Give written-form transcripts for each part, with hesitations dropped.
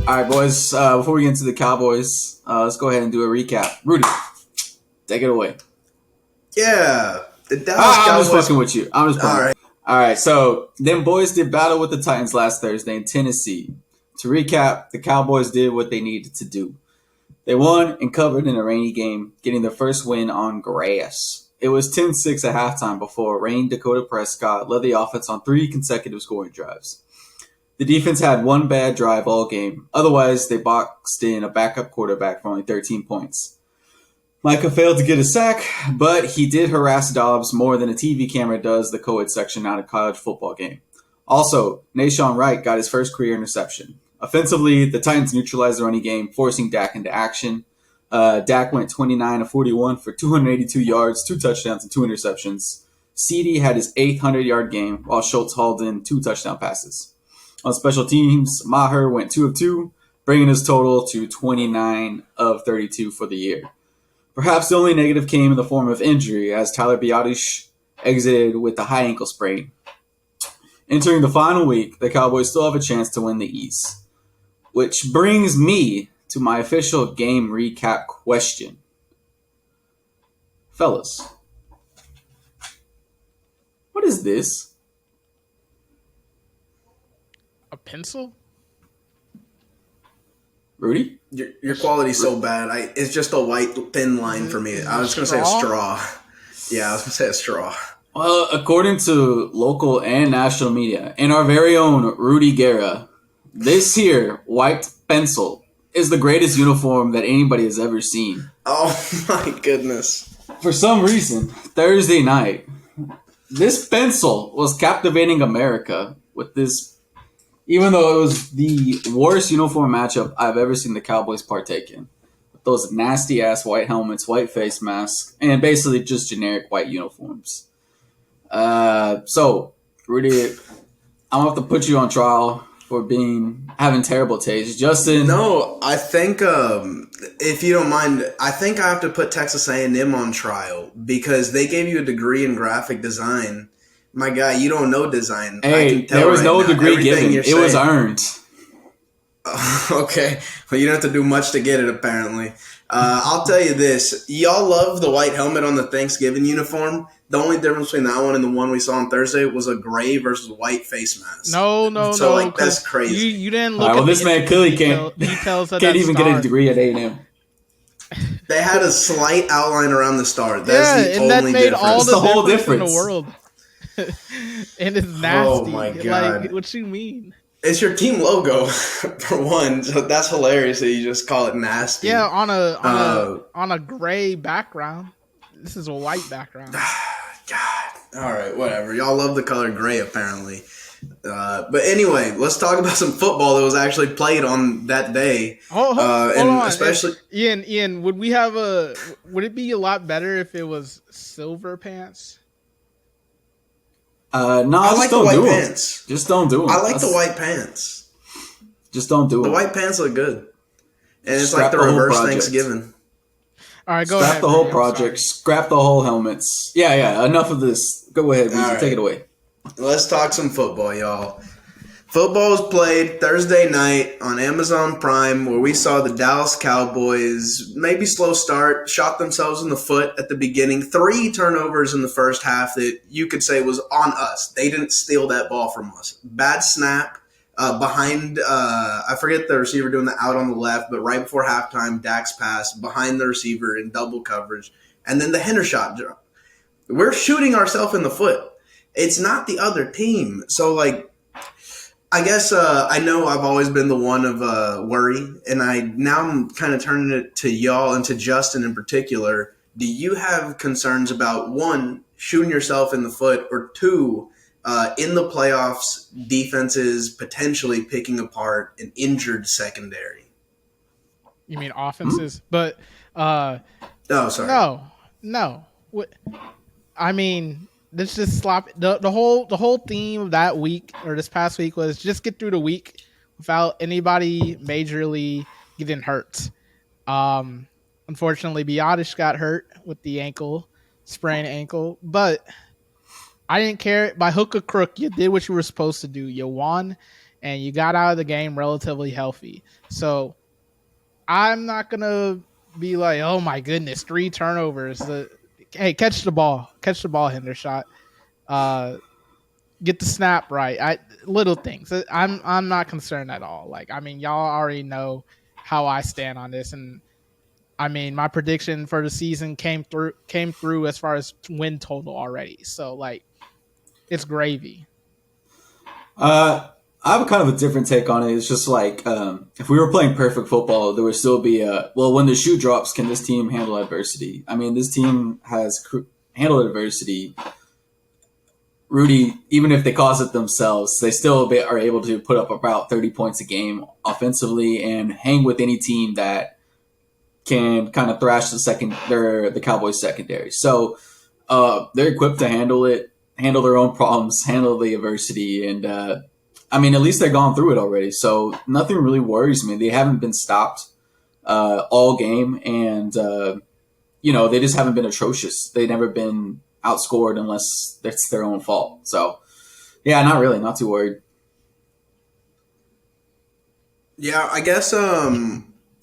All right, boys. Before we get into the Cowboys, let's go ahead and do a recap. Rudy, take it away. Yeah, the Dallas I'm just Cowboys. fucking with you. I'm just playing. All right. All right, so them boys did battle with the Titans last Thursday in Tennessee. To recap, the Cowboys did what they needed to do. They won and covered in a rainy game, getting their first win on grass. It was 10-6 at halftime before rain Dakota Prescott led the offense on 3 consecutive scoring drives. The defense had one bad drive all game. Otherwise, they boxed in a backup quarterback for only 13 points. Micah failed to get a sack, but he did harass Dobbs more than a TV camera does the co-ed section at a college football game. Also, Nashawn Wright got his first career interception. Offensively, the Titans neutralized the running game, forcing Dak into action. Dak went 29 of 41 for 282 yards, 2 touchdowns, and 2 interceptions. CeeDee had his 800-yard game, while Schultz hauled in 2 touchdown passes. On special teams, Maher went 2 of 2, bringing his total to 29 of 32 for the year. Perhaps the only negative came in the form of injury, as Tyler Biadasz exited with a high ankle sprain. Entering the final week, the Cowboys still have a chance to win the East. Which brings me to my official game recap question. Fellas, what is this? A pencil? Rudy? Your quality's so bad. It's just a white thin line for me. I was going to say a straw. Yeah, I was going to say a straw. Well, according to local and national media, and our very own Rudy Guerra, this here white pencil is the greatest uniform that anybody has ever seen. Oh my goodness. For some reason, Thursday night, this pencil was captivating America with this. Even though it was the worst uniform matchup I've ever seen the Cowboys partake in. With those nasty-ass white helmets, white face masks, and basically just generic white uniforms. So, Rudy, I'm going to have to put you on trial for having terrible taste. Justin? No, I think, if you don't mind, I think I have to put Texas A&M on trial because they gave you a degree in graphic design. My guy, you don't know design. Hey, there was no degree given. It was earned. Okay. Well, you don't have to do much to get it, apparently. I'll tell you this. Y'all love the white helmet on the Thanksgiving uniform. The only difference between that one and the one we saw on Thursday was a gray versus white face mask. No. That's crazy. You didn't look at this man clearly can't even get a degree at A&M. They had a slight outline around the star. That's the only that made difference. all the whole difference in the world. And it's nasty. Oh my god! Like, what you mean? It's your team logo for one. So that's hilarious that you just call it nasty. Yeah, on a gray background. This is a white background. God. All right, whatever. Y'all love the color gray, apparently. But anyway, let's talk about some football that was actually played on that day. Hold on. Especially Ian, would it be a lot better if it was silver pants? No, I like the white pants. Just don't do them. I like the white pants. Just don't do them. The white pants look good. And it's like the reverse Thanksgiving. All right, go ahead. Scrap the whole project. Scrap the whole helmets. Yeah. Enough of this. Go ahead, Weezy. Take it away. Let's talk some football, y'all. Football was played Thursday night on Amazon Prime, where we saw the Dallas Cowboys maybe slow start, shot themselves in the foot at the beginning. 3 turnovers in the first half that you could say was on us. They didn't steal that ball from us. Bad snap behind, I forget the receiver doing the out on the left, but right before halftime, Dak's pass behind the receiver in double coverage. And then the Hendershot drop. We're shooting ourselves in the foot. It's not the other team. So, I guess I know I've always been the one of worry, and I'm kind of turning it to y'all and to Justin in particular. Do you have concerns about, 1, shooting yourself in the foot, or 2, in the playoffs, defenses potentially picking apart an injured secondary? You mean offenses? But oh, sorry. No. I mean, let's just slop the whole theme of that week or this past week was just get through the week without anybody majorly getting hurt. Unfortunately, Biadasz got hurt with the sprained ankle, but I didn't care. By hook or crook, you did what you were supposed to do. You won, and you got out of the game relatively healthy. So I'm not gonna be like, oh my goodness, 3 turnovers. Hey, catch the ball, Hendershot. Uh, get the snap right. Little things. I'm not concerned at all. Like, I mean, y'all already know how I stand on this, and I mean, my prediction for the season came through as far as win total already. So like, it's gravy. I have a kind of a different take on it. It's just like if we were playing perfect football, there would still be when the shoe drops, can this team handle adversity? I mean, this team has handled adversity. Rudy, even if they cause it themselves, they still are able to put up about 30 points a game offensively and hang with any team that can kind of thrash the Cowboys secondary. So they're equipped to handle it, handle their own problems, handle the adversity, and I mean, at least they've gone through it already. So nothing really worries me. They haven't been stopped all game, and they just haven't been atrocious. They've never been outscored unless it's their own fault. So yeah, not really, not too worried. Yeah, I guess.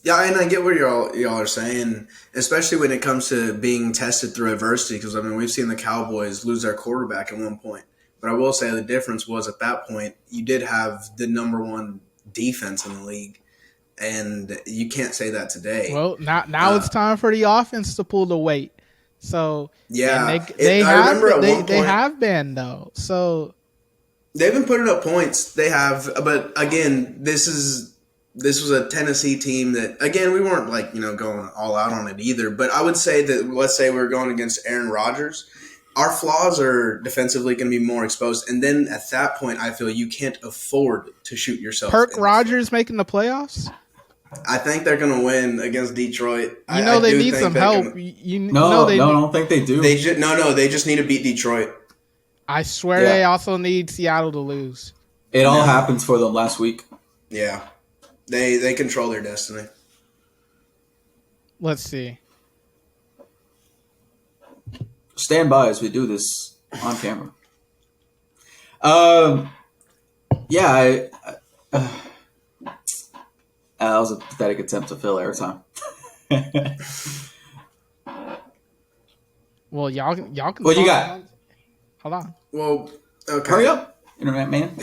Yeah, and I get what y'all are saying, especially when it comes to being tested through adversity. Because I mean, we've seen the Cowboys lose their quarterback at one point, but I will say the difference was at that point you did have the number one defense in the league, and you can't say that today. Well, now it's time for the offense to pull the weight. So yeah, and they they have been though. So they've been putting up points. They have, but again, this was a Tennessee team that, again, we weren't going all out on it either. But I would say that, let's say we're going against Aaron Rodgers, our flaws are defensively going to be more exposed. And then at that point, I feel you can't afford to shoot yourself. Perk Rodgers making the playoffs? I think they're going to win against Detroit. They need some help. I don't think they do. They just need to beat Detroit. I swear they also need Seattle to lose. It all happens for them last week. Yeah. They control their destiny. Let's see. Stand by as we do this on camera. Yeah, that was a pathetic attempt to fill airtime. Well, y'all can. What you got? Hold on. Well, okay. Hurry up, internet man.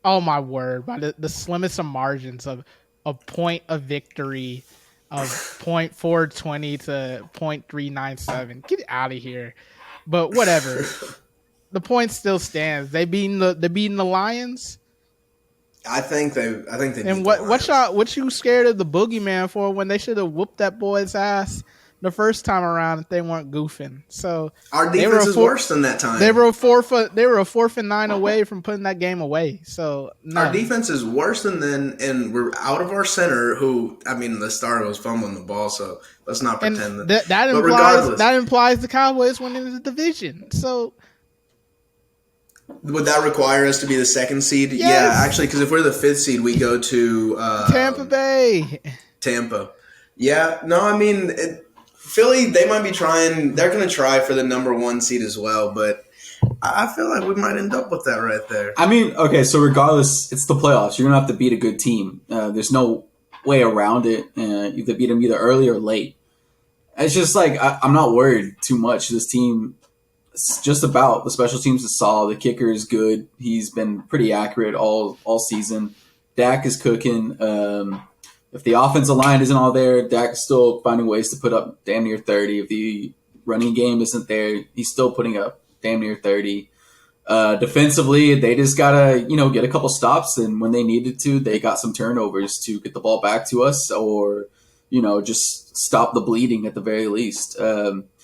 Oh my word! By the slimmest of margins of a point of victory of 0.420 to 0.397. Get out of here! But whatever. The point still stands. They beating the Lions. I think they. And what you scared of the boogeyman for when they should have whooped that boy's ass the first time around if they weren't goofing? So our defense is worse than that time. They were a 4th and 9 away from putting that game away. So our defense is worse than then, and we're out of our center. Who, I mean, the starter was fumbling the ball, so let's not pretend that implies the Cowboys winning the division. So. Would that require us to be the 2nd seed? Yes. Yeah, actually, because if we're the 5th seed, we go to Tampa Bay. Tampa. Yeah, no, I mean, Philly, they might be trying. They're going to try for the number 1 seed as well, but I feel like we might end up with that right there. I mean, okay, so regardless, it's the playoffs. You're going to have to beat a good team. There's no way around it. You could beat them either early or late. It's just like, I'm not worried too much. This team... It's just about the special teams is solid. The kicker is good. He's been pretty accurate all season. Dak is cooking. If the offensive line isn't all there, Dak is still finding ways to put up damn near 30. If the running game isn't there, he's still putting up damn near 30. Defensively, they just gotta get a couple stops, and when they needed to, they got some turnovers to get the ball back to us, or just stop the bleeding at the very least.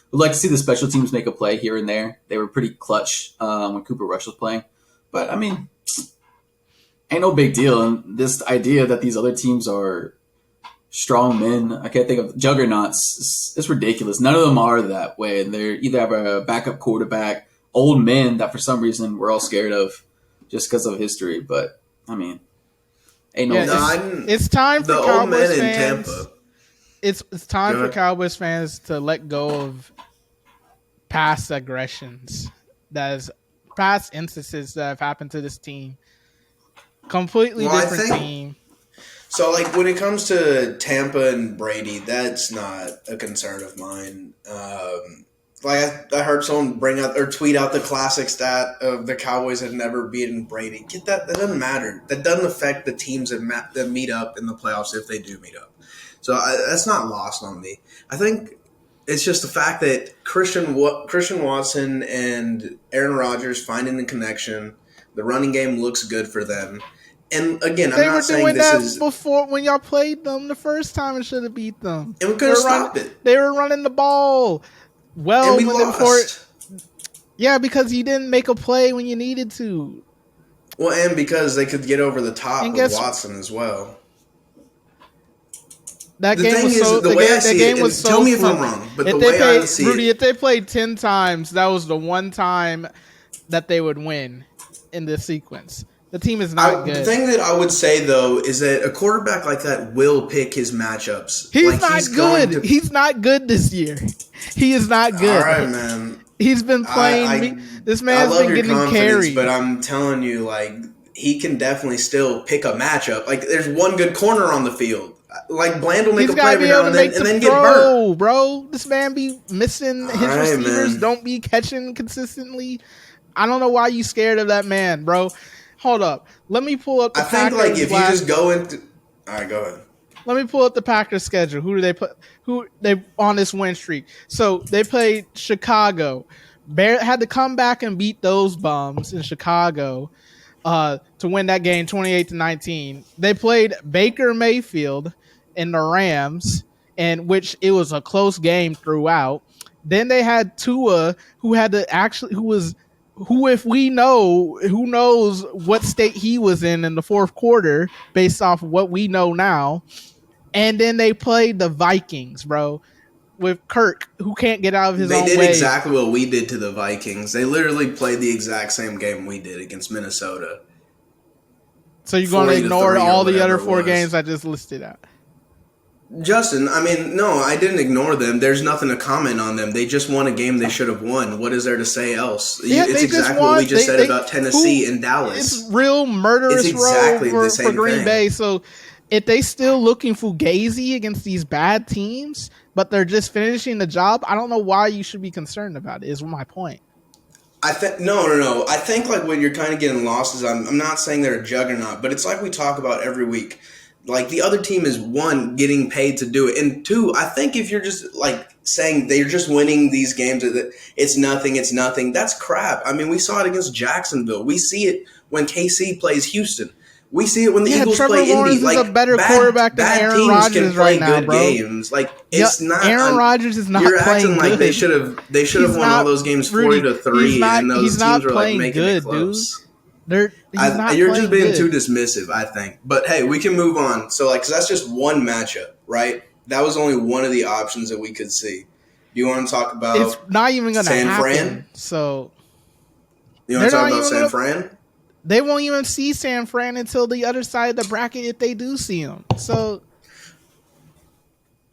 We'd like to see the special teams make a play here and there. They were pretty clutch when Cooper Rush was playing. But, I mean, ain't no big deal. And this idea that these other teams are strong men, I can't think of juggernauts, it's ridiculous. None of them are that way. They either have a backup quarterback, old men that for some reason we're all scared of just because of history. But, I mean, ain't no... it's time for Cowboys old men fans. in Tampa. It's time for Cowboys fans to let go of past aggressions. That is past instances that have happened to this team. Completely Well, different team. So, like, when it comes to Tampa and Brady, that's not a concern of mine. I heard someone bring out or tweet out the classic stat of the Cowboys had never beaten Brady. Get that? That doesn't matter. That doesn't affect the teams that meet up in the playoffs if they do meet up. So that's not lost on me. I think it's just the fact that Christian Watson and Aaron Rodgers finding the connection. The running game looks good for them. And again, I'm not saying this is before when y'all played them the first time and should have beat them. And we couldn't stop it. They were running the ball well. And we lost. Yeah, because you didn't make a play when you needed to. Well, and because they could get over the top with Watson as well. That game was so. The way I see it, tell me if I'm wrong, but the way I see it, Rudy, if they played 10 times, that was the one time that they would win in this sequence. The team is not good. The thing that I would say, though, is that a quarterback like that will pick his matchups. He's not good. He's not good this year. He is not good. All right, man. He's been playing. This man's been getting carried. But I'm telling you, like, he can definitely still pick a matchup. Like, there's one good corner on the field. Like, Bland will make a play every now and then get burnt. Bro, this man be missing his receivers. Man. Don't be catching consistently. I don't know why you scared of that man, bro. Hold up. Let me pull up the Packers. I think, like, if you just go into... All right, go ahead. Let me pull up the Packers schedule. Who do they put? Who they on this win streak? So they played Chicago. Had to come back and beat those bums in Chicago to win that game 28-19. They played Baker Mayfield and the Rams, in which it was a close game throughout. Then they had Tua, who if we know, who knows what state he was in the fourth quarter based off of what we know now. And then they played the Vikings, bro, with Kirk, who can't get out of his own way. They did exactly what we did to the Vikings. They literally played the exact same game we did against Minnesota. So you're going to ignore all the other 4 games I just listed out? Justin, I mean, no, I didn't ignore them. There's nothing to comment on them. They just won a game they should have won. What is there to say else? Yeah, it's exactly what we just said about Tennessee and Dallas. It's real murderous for Green Bay. So if they still looking fugazi against these bad teams, but they're just finishing the job, I don't know why you should be concerned about it, is my point. No. I think like when you're kind of getting lost is I'm not saying they're a juggernaut, but it's like we talk about every week. Like, the other team is, 1, getting paid to do it. And 2, I think if you're just, like, saying they're just winning these games, it's nothing, that's crap. I mean, we saw it against Jacksonville. We see it when KC plays Houston. We see it when the Eagles Trevor play Lawrence Indy. Like, is a better quarterback than Aaron Rodgers right now, bro. Games. Like, it's not. Aaron Rodgers is not you're playing acting like good. they should have won all those games 40-3, and those teams were like making it close. Dude. You're just being too dismissive, I think. But hey, we can move on. So, like, because that's just one matchup, right? That was only one of the options that we could see. Do you want to talk about? It's not even going to happen. Fran? So you want to talk about San Fran? They won't even see San Fran until the other side of the bracket if they do see them. So,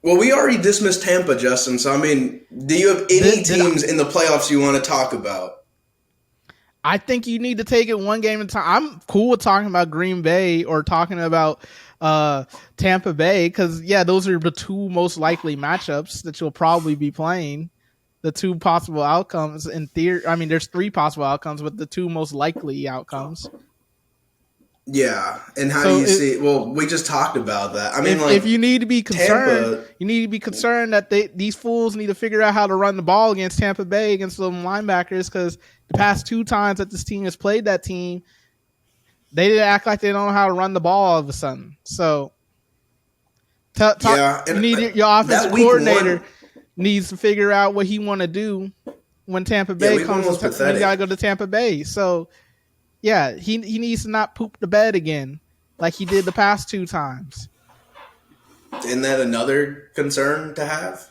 well, we already dismissed Tampa, Justin. So, I mean, do you have any teams in the playoffs you want to talk about? I think you need to take it one game at a time. I'm cool with talking about Green Bay or talking about Tampa Bay because, yeah, those are the 2 most likely matchups that you'll probably be playing. The 2 possible outcomes in theory. I mean, there's 3 possible outcomes, but the 2 most likely outcomes. Yeah, and how do you see? Well, we just talked about that. I mean, if you need to be concerned, you need to be concerned that these fools need to figure out how to run the ball against Tampa Bay against them linebackers because the past 2 times that this team has played that team, they didn't act like they don't know how to run the ball all of a sudden. So, you need your offensive coordinator needs to figure out what he want to do when Tampa Bay comes. When you gotta go to Tampa Bay. So, yeah, he needs to not poop the bed again like he did the past 2 times. Isn't that another concern to have?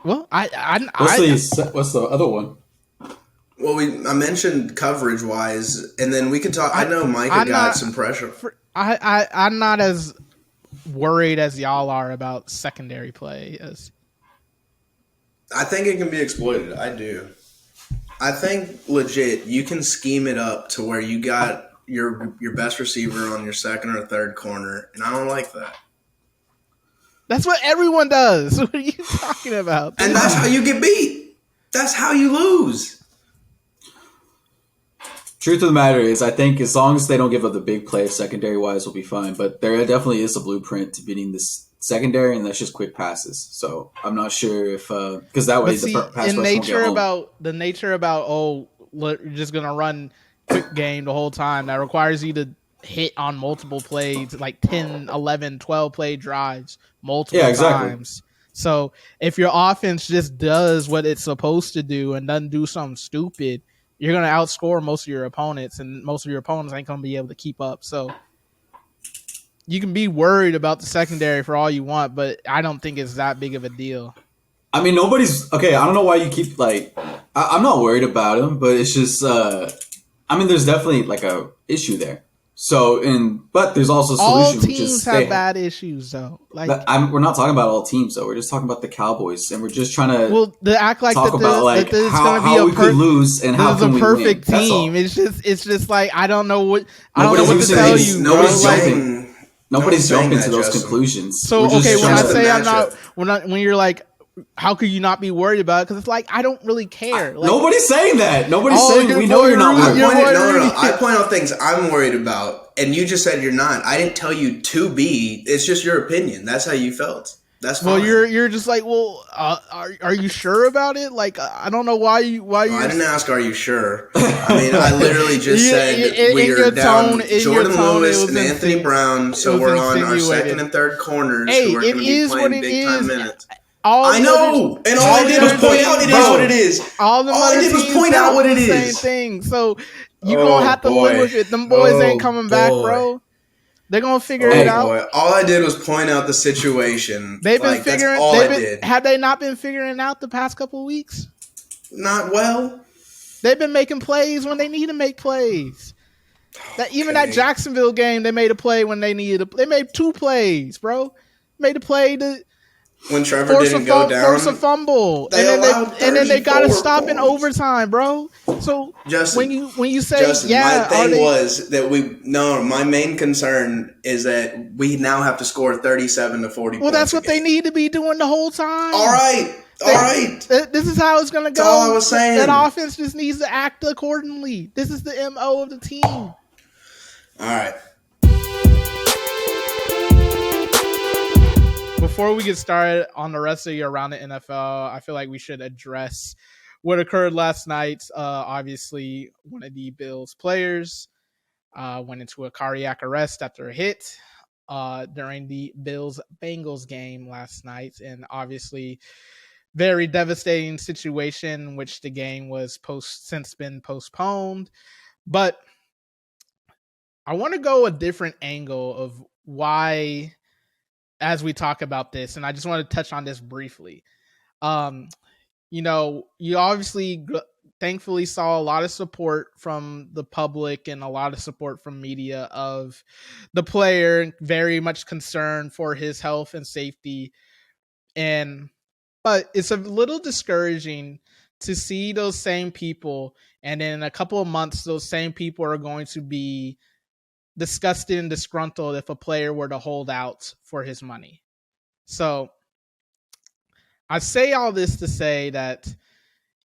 Well, what's the other one? Well, I mentioned coverage wise, and then we could talk. I know Micah got some pressure. I'm not as worried as y'all are about secondary play. I think it can be exploited. I do. I think legit you can scheme it up to where you got your best receiver on your second or third corner, and I don't like that. That's what everyone does. What are you talking about? And that's how you get beat. That's how you lose. Truth of the matter is, I think as long as they don't give up the big play secondary wise, we'll be fine. But there definitely is a blueprint to beating this secondary, and that's just quick passes. So I'm not sure if because that way But see, pass in rush won't get home. nature about you're just gonna run quick game the whole time. That requires you to hit on multiple plays, like 10, 11, 12 play drives multiple Yeah, exactly. times. So if your offense just does what it's supposed to do and doesn't do something stupid, you're gonna outscore most of your opponents, and most of your opponents ain't gonna be able to keep up. So you can be worried about the secondary for all you want, but I don't think it's that big of a deal. I mean, nobody's okay. I don't know why you keep like. I'm not worried about him, but it's just. I mean, there's definitely like a issue there. So, but there's also a All solution. Which teams is have bad issues, though. Like, we're not talking about all teams, though. We're just talking about the Cowboys, and we're just trying to well, to act like talk about like that it's how, going to be how we could lose and how this is can a we perfect win. That's all. team. It's just like I don't know what Nobody's to tell you. nobody's bro. jumping. Nobody's jumping to those Justin. conclusions. So We're just okay, when I trying to- say I'm matchup. not, when you're like, how could you not be worried about it? Because it's like I don't really care. Like, nobody's saying that. Nobody's saying you're we know you're not worried. worried. I point out things I'm worried about, and you just said you're not. I didn't tell you to be. It's just your opinion. That's how you felt. That's fine. Well, you're just like, well, are you sure about it? Like, I don't know why you. I didn't ask. Are you sure? I mean, I literally just said we are down Jordan Lewis and Anthony Brown, so we're on our second and third corners who are going to be playing big time minutes. I know, and all I did was point out it is what it is. All I did was point out what it is. Same thing. So you gonna have to live with it. Them boys ain't coming back, bro. They're gonna figure it out. Boy. All I did was point out the situation. They've been figuring. That's all I did. Have they not been figuring out the past couple of weeks? Not well. They've been making plays when they need to make plays. Even that Jacksonville game, they made a play when they needed. They made 2 plays, bro. Made a play to. When Trevor didn't go down, force a fumble, and then they got to stop in overtime, bro. So Justin, when you say Justin, my thing was that my main concern is that we now have to score 37 to 40. Well, that's what they need to be doing the whole time. All right. This is how it's gonna go. That's all I was saying. That offense just needs to act accordingly. This is the MO of the team. All right. Before we get started on the rest of your around the NFL, I feel like we should address what occurred last night. Obviously, one of the Bills players went into a cardiac arrest after a hit during the Bills-Bengals game last night. And obviously, very devastating situation, which the game was since been postponed. But I want to go a different angle of why, as we talk about this, and I just want to touch on this briefly. You obviously thankfully saw a lot of support from the public and a lot of support from media of the player, very much concerned for his health and safety. But it's a little discouraging to see those same people, and in a couple of months, those same people are going to be disgusted and disgruntled if a player were to hold out for his money. So I say all this to say that,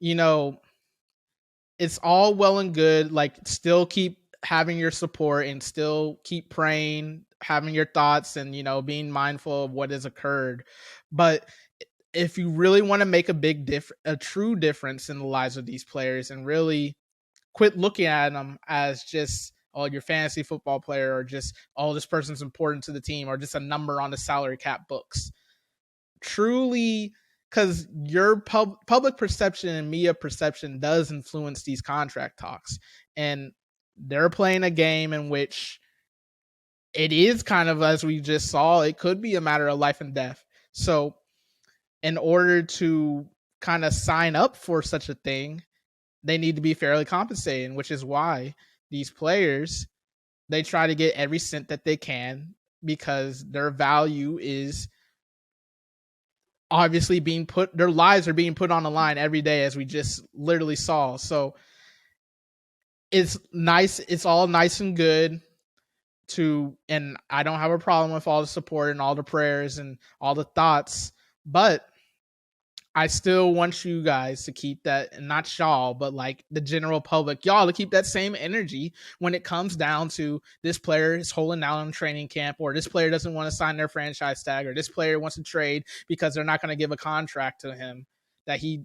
it's all well and good. Like, still keep having your support and still keep praying, having your thoughts and, being mindful of what has occurred. But if you really want to make a true difference in the lives of these players and really quit looking at them as just, your fantasy football player, or just, this person's important to the team, or just a number on the salary cap books. Truly, because your public perception and media perception does influence these contract talks. And they're playing a game in which it is kind of, as we just saw, it could be a matter of life and death. So in order to kind of sign up for such a thing, they need to be fairly compensated, which is why these players, they try to get every cent that they can, because their value is obviously their lives are being put on the line every day, as we just literally saw. So it's nice. It's all nice and good and I don't have a problem with all the support and all the prayers and all the thoughts, but I still want you guys to keep that, and not y'all, but like the general public, y'all to keep that same energy when it comes down to this player is holding out on training camp, or this player doesn't want to sign their franchise tag, or this player wants to trade because they're not going to give a contract to him that he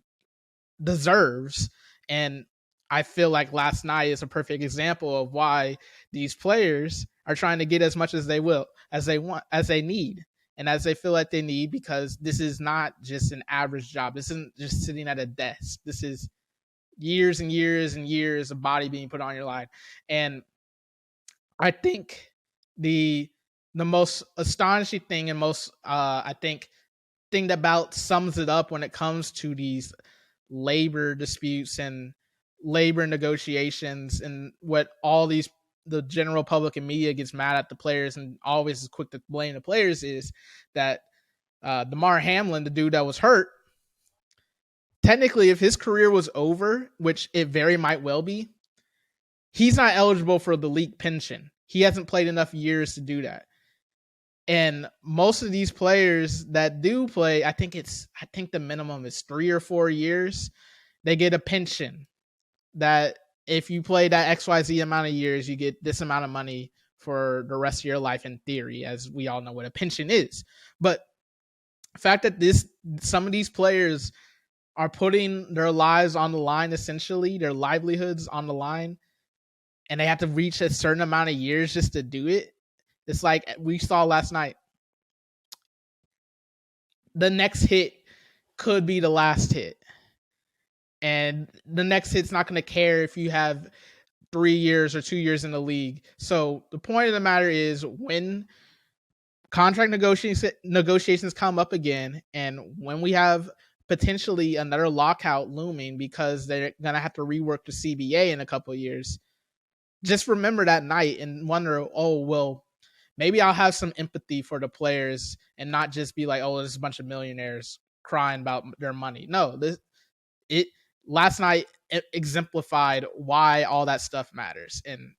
deserves. And I feel like last night is a perfect example of why these players are trying to get as much as they want, as they need, and as they feel like they need, because this is not just an average job. This isn't just sitting at a desk. This is years and years and years of body being put on your line. And I think the most astonishing thing and most I think thing that about sums it up when it comes to these labor disputes and labor negotiations, and what all the general public and media gets mad at the players and always is quick to blame the players, is that Damar Hamlin, the dude that was hurt, technically if his career was over, which it very might well be, he's not eligible for the league pension. He hasn't played enough years to do that. And most of these players that do play, I think the minimum is 3 or 4 years. They get a pension that if you play that XYZ amount of years, you get this amount of money for the rest of your life, in theory, as we all know what a pension is. But the fact that some of these players are putting their lives on the line, essentially their livelihoods on the line, and they have to reach a certain amount of years just to do it. It's like we saw last night. The next hit could be the last hit. And the next hit's not going to care if you have 3 years or 2 years in the league. So the point of the matter is, when contract negotiations come up again, and when we have potentially another lockout looming because they're going to have to rework the CBA in a couple of years, just remember that night and wonder, oh, well, maybe I'll have some empathy for the players and not just be like, oh, there's a bunch of millionaires crying about their money. No, last night exemplified why all that stuff matters. And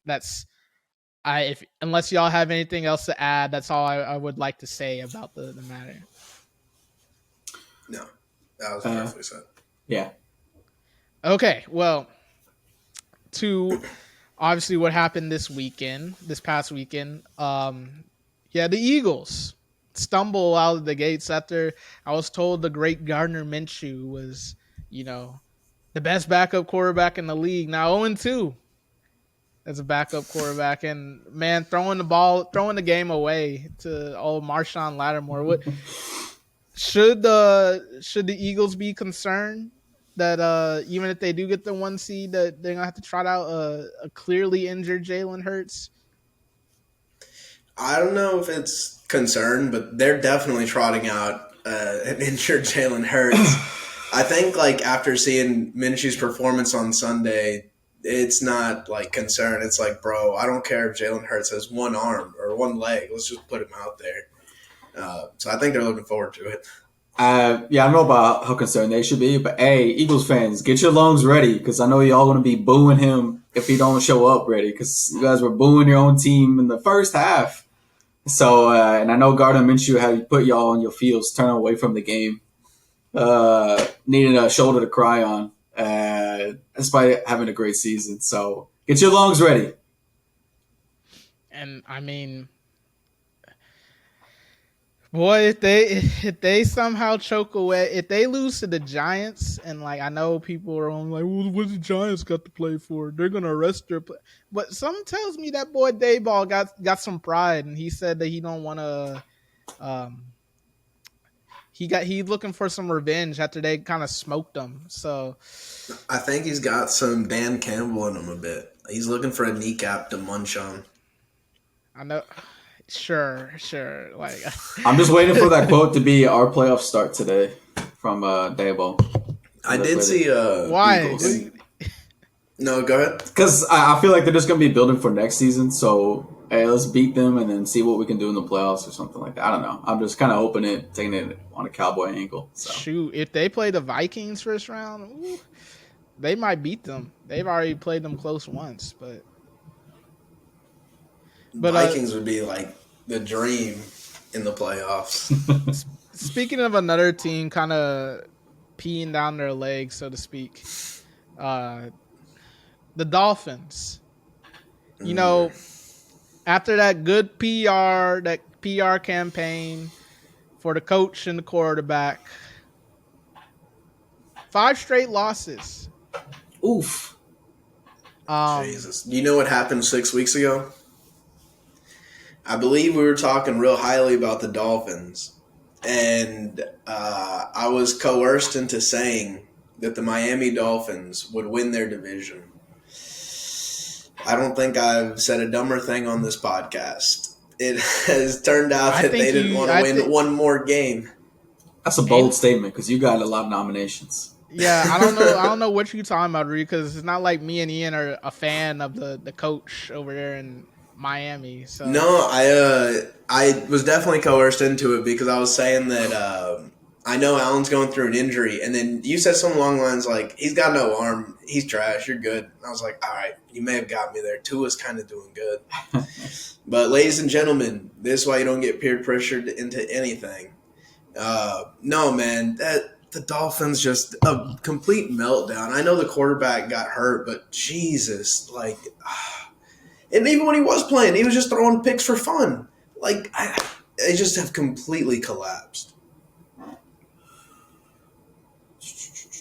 unless y'all have anything else to add, that's all I would like to say about the matter. No, that was perfectly said. Yeah. Okay, well, to obviously what happened this past weekend, the Eagles stumble out of the gates after I was told the great Gardner Minshew was, the best backup quarterback in the league. Now 0-2 as a backup quarterback, and man, throwing the game away to old Marshawn Lattimore. What should the Eagles be concerned that even if they do get the 1 seed, that they're gonna have to trot out a clearly injured Jalen Hurts? I don't know if it's concern, but they're definitely trotting out an injured Jalen Hurts. I think after seeing Minshew's performance on Sunday, it's not concern. It's bro, I don't care if Jalen Hurts has one arm or one leg. Let's just put him out there. So I think they're looking forward to it. I don't know about how concerned they should be, but hey, Eagles fans, get your lungs ready, because I know y'all going to be booing him if he don't show up ready, because you guys were booing your own team in the first half. So, and I know Gardner Minshew had put y'all on your fields, turn away from the game, needing a shoulder to cry on, despite having a great season. So get your lungs ready. And I mean, boy, if they somehow choke away, if they lose to the Giants, and I know people are on well, what's the Giants got to play for? They're gonna arrest their play. But something tells me that boy Dayball got some pride, and he said that he don't want to. He's looking for some revenge after they kind of smoked him. So I think he's got some Dan Campbell in him a bit. He's looking for a kneecap to munch on. I know. Sure. I'm just waiting for that quote to be our playoff start today from Dabo. I did see why? No, go ahead. Because I feel like they're just going to be building for next season. So hey, let's beat them and then see what we can do in the playoffs or something like that. I don't know. I'm just kind of taking it on a Cowboy angle. So Shoot, if they play the Vikings first round, ooh, they might beat them. They've already played them close once, but Vikings would be like the dream in the playoffs. speaking of another team kind of peeing down their legs, so to speak, uh, the Dolphins. You know, after that good PR campaign for the coach and the quarterback, 5 straight losses. oof. Jesus. You know what happened 6 weeks ago? I believe we were talking real highly about the Dolphins, and I was coerced into saying that the Miami Dolphins would win their division. I don't think I've said a dumber thing on this podcast. It has turned out that they didn't want to win one more game. That's a bold statement because you got a lot of nominations. Yeah, I don't know what you're talking about, Rudy, because it's not like me and Ian are a fan of the coach over there in Miami. So no, I was definitely coerced into it because I was saying that I know Allen's going through an injury, and then you said something along the lines like, he's got no arm, he's trash, you're good. And I was like, all right, you may have got me there. Tua's kind of doing good. But ladies and gentlemen, this is why you don't get peer pressured into anything. No, man, the Dolphins just a complete meltdown. I know the quarterback got hurt, but Jesus, like, and even when he was playing, he was just throwing picks for fun. Like, they just have completely collapsed.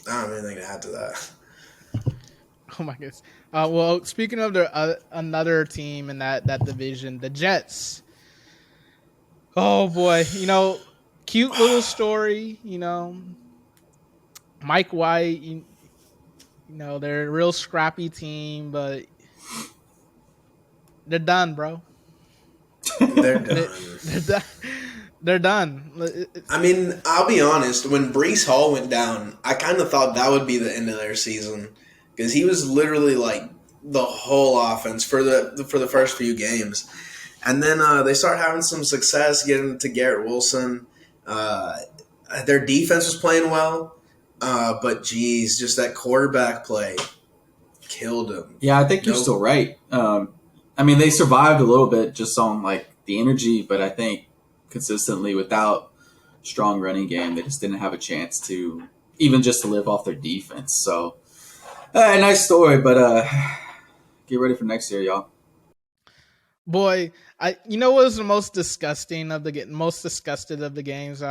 I don't have anything to add to that. oh my goodness. Well, speaking of another team in that division, the Jets. Oh boy, cute little story. Mike White. They're a real scrappy team, but they're done, bro. They're done. They're done. They're done. I mean, I'll be honest. When Breece Hall went down, I kind of thought that would be the end of their season because he was literally like the whole offense for the first few games, and then they start having some success getting to Garrett Wilson. Their defense was playing well, but geez, just that quarterback play killed him. Yeah, I think you're still right. I mean, they survived a little bit just on like the energy, but I think consistently without strong running game, they just didn't have a chance to even just to live off their defense. So, nice story, but get ready for next year, y'all. Boy, what was the most disgusting most disgusted of the games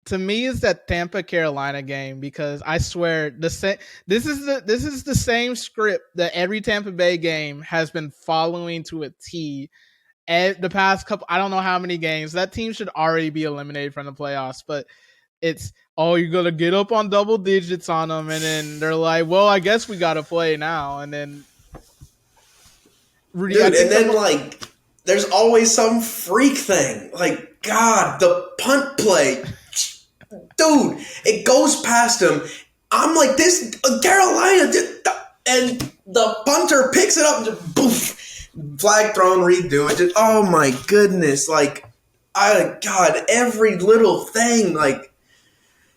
to me is that Tampa Carolina game because I swear this is the same script that every Tampa Bay game has been following to a T. The past couple, I don't know how many games, that team should already be eliminated from the playoffs, but it's, you're going to get up on double digits on them, and then they're like, well, I guess we got to play now, and then Rudy, dude, and then like, there's always some freak thing. Like, God, the punt play, dude, it goes past him. I'm like, this Carolina, and the punter picks it up and just boof. Flag thrown, redo it. Just, oh my goodness! Like, God, every little thing. Like,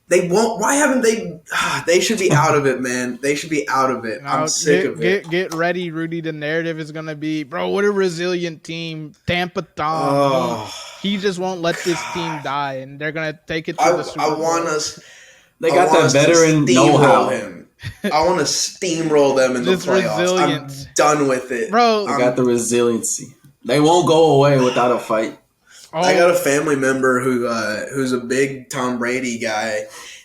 they won't. Why haven't they? They should be out of it, man. They should be out of it. I'm sick of it. Get ready, Rudy. The narrative is gonna be, bro. What a resilient team, Tampa Tom. He just won't let this team die, and they're gonna take it to the Super Bowl. I want us. They got that veteran know-how. I want to steamroll them in the playoffs. Resilience. I'm done with it. Bro, they got the resiliency. They won't go away without a fight. I got a family member who's a big Tom Brady guy,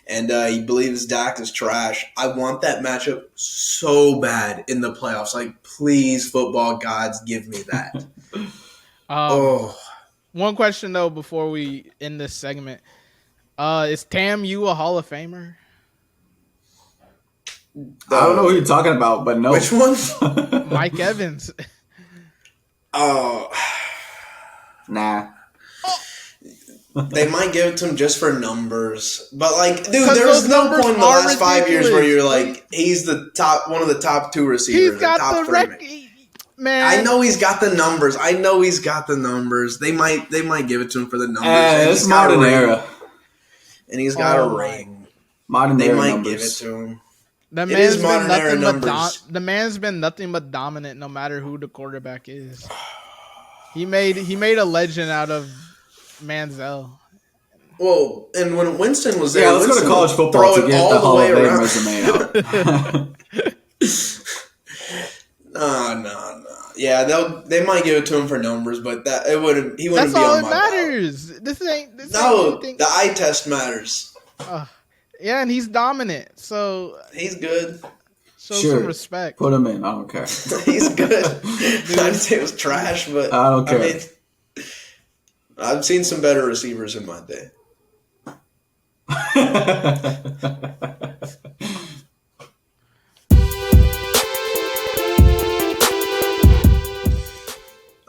and he believes Dak is trash. I want that matchup so bad in the playoffs. Like, please, football gods, give me that. One question, though, before we end this segment. Is Tam Yu a Hall of Famer? I don't know who you're talking about, but no. Which one? Mike Evans. Oh. Nah. They might give it to him just for numbers. But, like, dude, there was no point in the last 5 years where you're like, he's one of the top 2 receivers. He's got the record. Man, I know he's got the numbers. They might give it to him for the numbers. And It's he's got a modern ring. era. And he's got a Oh my. ring. Modern They era might give it numbers. to him. The It is man's been modern era nothing but numbers. the man's been nothing but dominant, no matter who the quarterback is. He made a legend out of Manziel. Well, and when Winston was there, Yeah, let's go Winston to college would football throw to it get all the the Hall way of Fame around. resume out. No. Yeah, they might give it to him for numbers, but he wouldn't That's be all on that my ballot. matters. This ain't No, anything. the eye test matters. Yeah, and he's dominant. So He's good. show Sure. some respect. Put him in. I don't care. He's good. I didn't say it was trash, but I don't care. mean, I've seen some better receivers in my day.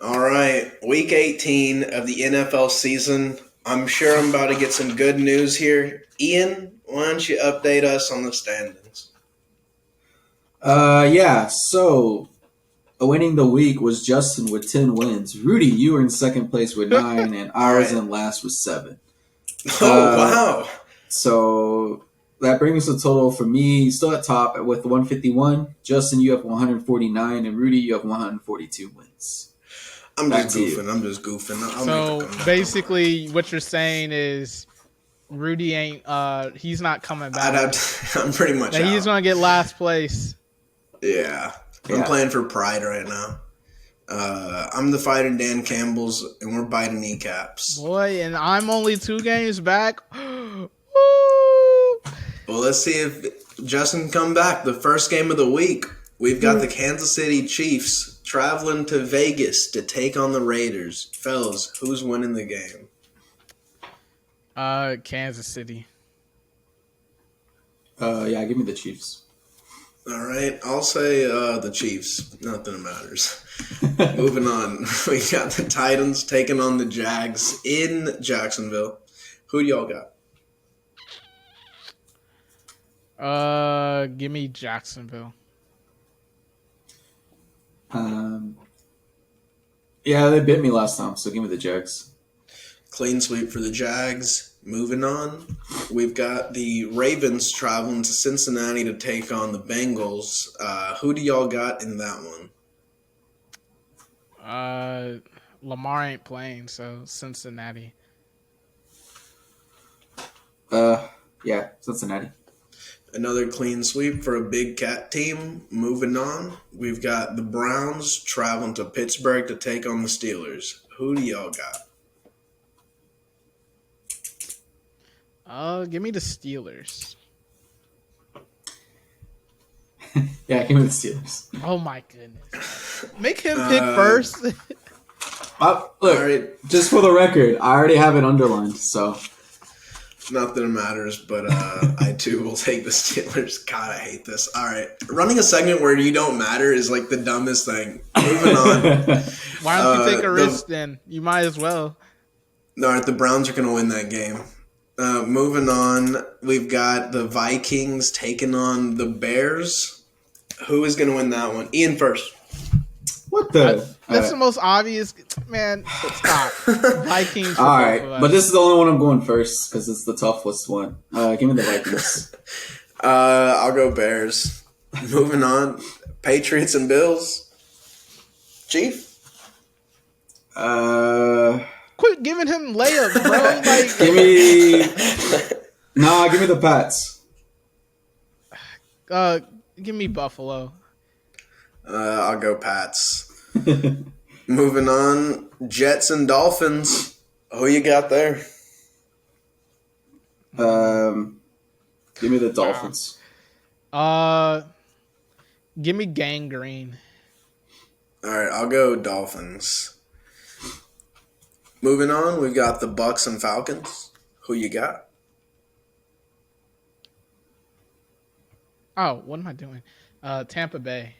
All right, week 18 of the NFL season. I'm sure I'm about to get some good news here. Ian, why don't you update us on the standings? Yeah, so winning the week was Justin with 10 wins. Rudy, you were in second place with 9, and I was in last with 7. Oh, wow. So that brings the total for me still at top with 151. Justin, you have 149, and Rudy, you have 142 wins. I'm Back just to you. goofing. I'll So make the comeback. basically, what you're saying is Rudy ain't. He's not coming back. I'm pretty much That out. he's gonna get last place. Yeah. I'm playing for pride right now. I'm the fighting Dan Campbell's, and we're biting kneecaps. Boy, and I'm only 2 games back. Woo! Well, let's see if Justin can come back. The first game of the week, we've got the Kansas City Chiefs traveling to Vegas to take on the Raiders. Fellas, who's winning the game? Kansas City. Yeah, give me the Chiefs. All right, I'll say the Chiefs. Nothing matters. Moving on, we got the Titans taking on the Jags in Jacksonville. Who do y'all got? Give me Jacksonville. Yeah, they bit me last time, so give me the Jags. Clean sweep for the Jags. Moving on, we've got the Ravens traveling to Cincinnati to take on the Bengals. Who do y'all got in that one? Lamar ain't playing, so Cincinnati. Yeah, Cincinnati. Another clean sweep for a big cat team. Moving on, we've got the Browns traveling to Pittsburgh to take on the Steelers. Who do y'all got? Give me the Steelers. Yeah, give me the Steelers. Oh my goodness! Make him pick first. Look, All right. just for the record, I already have it underlined, so. Not that it matters, but I too will take the Steelers. God, I hate this. All right. Running a segment where you don't matter is like the dumbest thing. Moving on. Why don't you take a risk then? You might as well. All right, the Browns are going to win that game. Moving on, we've got the Vikings taking on the Bears. Who is going to win that one? Ian first. What the? That's the most obvious. Man, stop. Vikings. All right, but this is the only one I'm going first because it's the toughest one. Give me the Vikings. I'll go Bears. Moving on, Patriots and Bills. Chief? Quit giving him layups, bro. Like, give me the Pats. give me Buffalo. I'll go Pats. Moving on, Jets and Dolphins. Who you got there? Give me the Dolphins. Give me Gangrene. All right, I'll go Dolphins. Moving on, we've got the Bucks and Falcons. Who you got? Oh, what am I doing? Tampa Bay.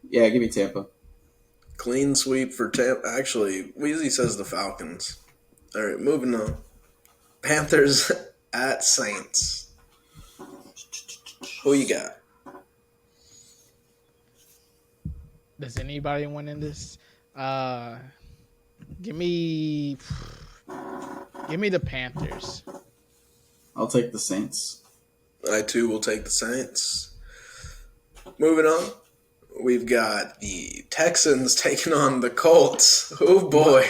Yeah, give me Tampa. Clean sweep for Tampa. Actually, Weezy says the Falcons. All right, moving on. Panthers at Saints. Who you got? Does anybody win in this? Uh, give me the Panthers. I'll take the Saints. I too will take the Saints. Moving on, we've got the Texans taking on the Colts. Oh boy,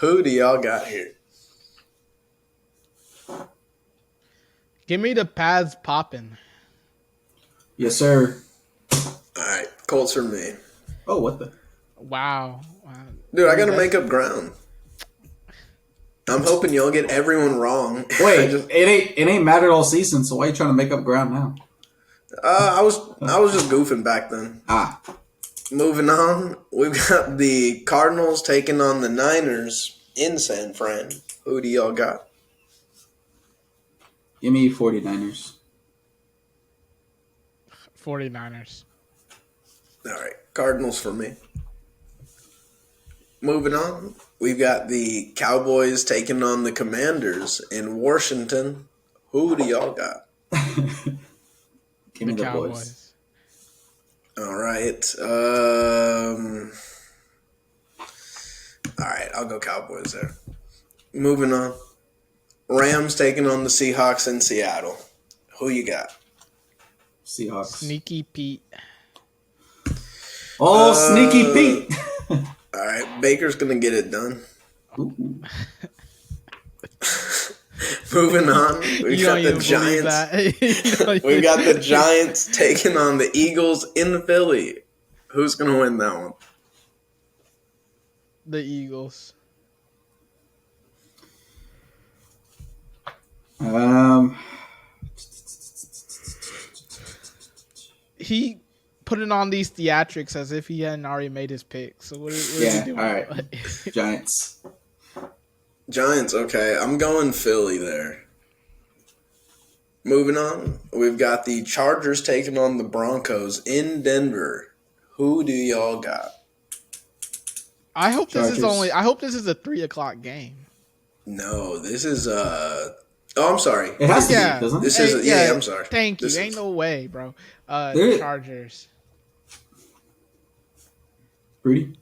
who do y'all got here? Give me the Pads popping. Yes, sir. All right, Colts for me. Oh, what the? Wow. Dude, I got to make up ground. I'm hoping y'all get everyone wrong. Wait, it ain't mattered all season. So why are you trying to make up ground now? I was just goofing back then. Ah, Moving on, we've got the Cardinals taking on the Niners in San Fran. Who do y'all got? give me 49ers. 49ers. All right, Cardinals for me. Moving on, we've got the Cowboys taking on the Commanders in Washington. Who do y'all got? Give me the Cowboys. boys. All right. All right, I'll go Cowboys there. Moving on, Rams taking on the Seahawks in Seattle. Who you got? Seahawks. Sneaky Pete. Oh, Sneaky Pete. All right, Baker's going to get it done. Ooh. Moving on, we've got the Giants. We've got the Giants taking on the Eagles in Philly. Who's going to win that one? The Eagles. He put it on these theatrics as if he hadn't already made his pick. So what is he doing? All right. Giants. Giants, okay. I'm going Philly there. Moving on, we've got the Chargers taking on the Broncos in Denver. Who do y'all got? I hope Chargers. this is a 3:00 game. No, this is Oh, I'm sorry. It has to be, doesn't it? This is I'm sorry. Thank you. This Ain't no way, bro. There- Chargers. Rudy?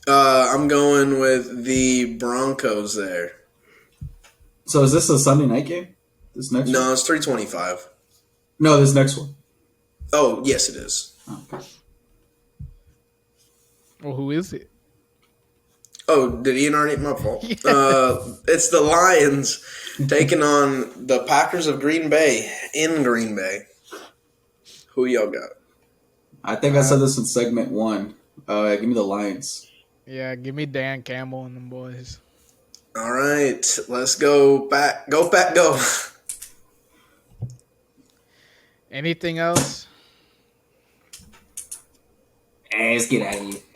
I'm going with the Broncos there. So is this a Sunday night game? This next one? No, it's 325. No, this next one. Oh, yes, it is. Oh, okay. Well, who is it? Oh, did Ian already? My fault. It's the Lions taking on the Packers of Green Bay in Green Bay. Who y'all got? I think I said this in segment 1. Give me the Lions. Yeah, give me Dan Campbell and them boys. All right, let's go back. Go back, go. Anything else? Let's get out of here.